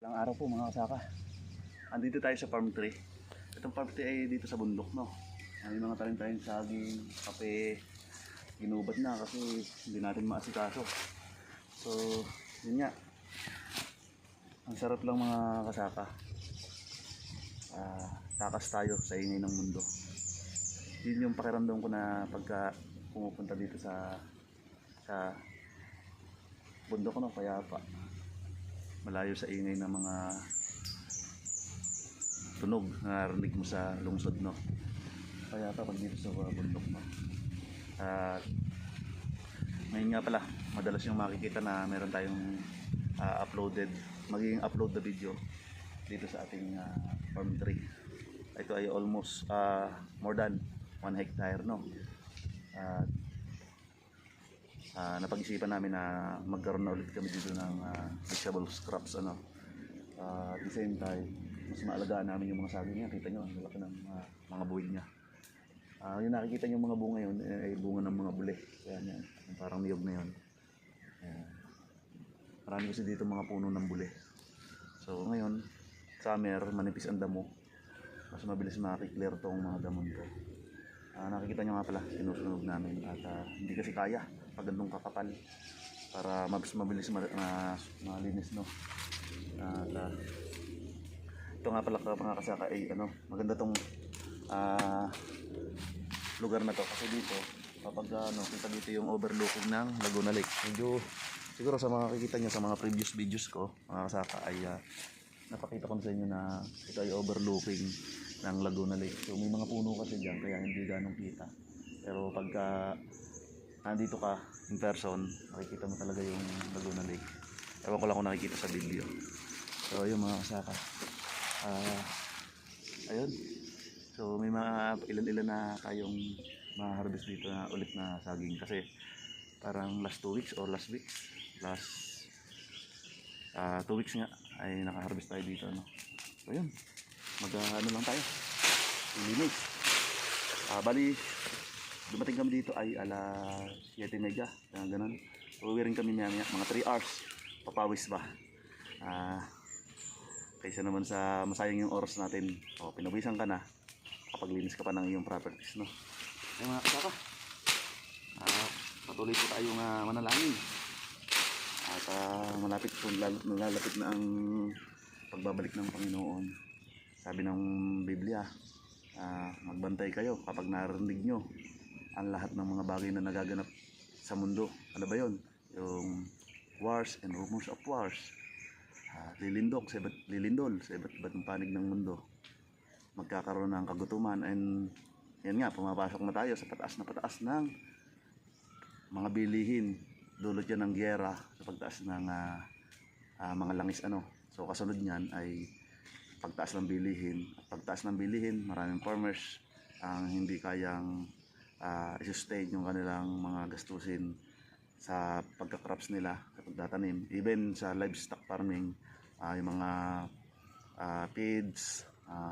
Ilang araw po mga kasaka. Andito tayo sa farm 3. Itong farm 3 ay dito sa bundok, no. May mga tanim-tanim saging, kape, ginubat na kasi hindi natin maasikaso. So, yun nga. Ang sarap lang mga kasaka. Takas tayo sa ingay ng mundo. Yun yung pakiramdam ko na pagka pumupunta dito sa bundok, no, kaya pa malayo sa ingay ng mga tunog na narinig mo sa lungsod, no. Kaya pa pag dito sa bundok, no. At ngayon nga pala, madalas yung makikita na meron tayong magiging upload na video dito sa ating farm 3. Ito ay almost more than 1 hectare, no. Napag-isipan namin na magkaroon na ulit kami dito ng vegetable crops, ano. At the same time, mas maalagaan namin yung mga saging niya. Kita nyo, ang laki ng mga buhay niya. Yung nakikita nyo mga bunga yun ay bunga ng mga bule. Kaya yan, yung parang niyog na yun. Marami kasi dito mga puno ng bule. So ngayon, summer, manipis ang damo. Mas mabilis makiklear tong mga damon ko. Nakikita nyo nga pala, sinusunog namin. At hindi kasi kaya pag gandong kakapal para mas mabilis malinis, no. At ito nga pala mga kasaka ay maganda tong lugar na to kasi dito kapag kita dito yung overlooking ng Laguna Lake. Medyo siguro sa mga kikita nyo sa mga previous videos ko mga kasaka ay napakita ko sa inyo na ito ay overlooking ng Laguna Lake. So may mga puno kasi dyan kaya hindi ganong kita, pero pagka nandito ka in person makikita mo talaga yung Laguna Lake. Ewan ko lang kung nakikita sa video. So yung mga kasaka, ayun. So may mga ilan-ilan na tayong ma-harvest dito na ulit na saging kasi parang last 2 weeks or last 2 weeks nga ay naka-harvest tayo dito, no. So yun, lang tayo, linis. Bali dumating kami dito ay alas 7:30, ganun. Uwi rin kami mga 3 hours, papawis ba. Kaysa naman sa masayang yung oras natin, pinawisan ka na kapag linis ka pa ng iyong properties, no. Ay mga kasaka, patuloy po tayong manalangin. At malalapit na ang pagbabalik ng Panginoon. Sabi ng Biblia, magbantay kayo kapag narinig nyo ang lahat ng mga bagay na nagaganap sa mundo. Ano ba yun? Yung wars and rumors of wars. Lilindol sa iba't ng panig ng mundo. Magkakaroon ng kagutuman, and yan nga, pumapasok na tayo sa pataas ng mga bilihin. Dulot yan ng gyera sa pagtaas ng mga langis, ano. So kasunod niyan ay pagtaas ng bilihin. At pagtaas ng bilihin, maraming farmers ang hindi kayang i-sustain yung kanilang mga gastusin sa pagka-crops nila, sa pagtatanim. Even sa livestock farming, yung mga feeds,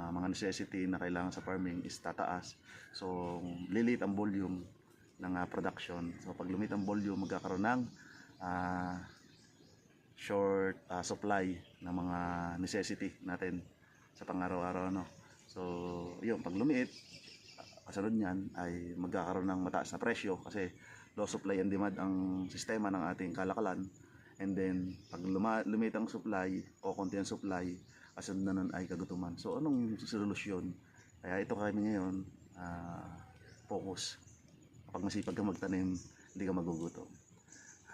mga necessity na kailangan sa farming is tataas. So lilit ang volume ng production. So pag lumit ang volume, magkakaroon ng short supply ng mga necessity natin sa pang-araw-araw, no. So yun, pag lumiit, kasunod niyan ay magkakaroon ng mataas na presyo kasi low supply and demand ang sistema ng ating kalakalan. And then pag lumiit ang supply o konti ang supply, kasunod na nun ay kagutuman. So anong solusyon? Kaya ito kami ngayon, focus. Kapag masipag ka magtanim, hindi ka magugutom.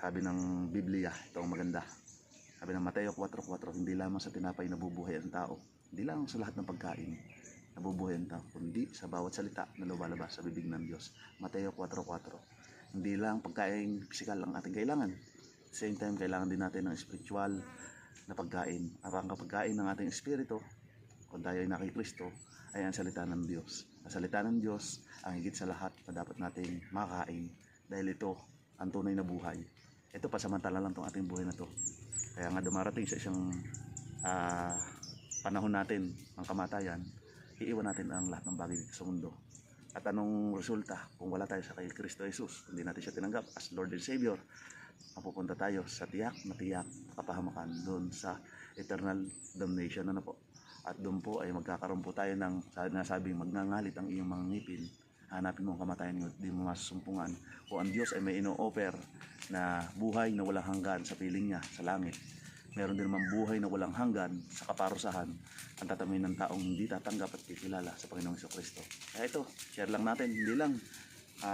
Sabi ng Biblia, ito ang maganda. Sabi ng Mateo 4:4, hindi lamang sa tinapay nabubuhay ang tao, hindi lang sa lahat ng pagkain nabubuhay ang tao, kundi sa bawat salita na lumalabas sa bibig ng Diyos. Mateo 4:4. Hindi lang pagkain physical ang ating kailangan. At the same time, kailangan din natin ng spiritual na pagkain. Ang pagkain ng ating espiritu, kung tayo ay nakikristo, ay ang salita ng Diyos. Ang salita ng Diyos ang higit sa lahat na dapat nating makain, dahil ito ang tunay na buhay. Ito pasamantala lang itong ating buhay na to. Kaya nga dumarating sa isang panahon natin ng kamatayan, iiwan natin ang lahat ng bagay dito sa mundo. At anong resulta kung wala tayo sa kay Kristo Jesus, hindi natin siya tinanggap as Lord and Savior? Mapupunta tayo sa tiyak na kapahamakan doon sa eternal damnation. Ano po? At doon po ay magkakaroon po tayo ng nasabing magngangalit ang iyong mga ngipin. Hanapin mo ang kamatayan, hindi mo masumpungan. Kung ang Diyos ay may ino-offer na buhay na walang hanggan sa piling niya sa langit, meron din naman buhay na walang hanggan sa kaparusahan ang tatamin ng taong hindi tatanggap at kikilala sa Panginoong Jesucristo. Kaya ito, share lang natin, hindi lang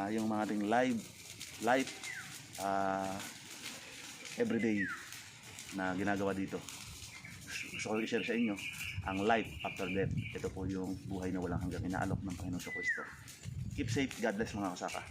yung mga ating live everyday na ginagawa dito. Gusto ko i-share sa inyo ang life after death. Ito po yung buhay na walang hanggang inaalok ng Panginoong Jesucristo. Keep safe. God bless mga kasaka.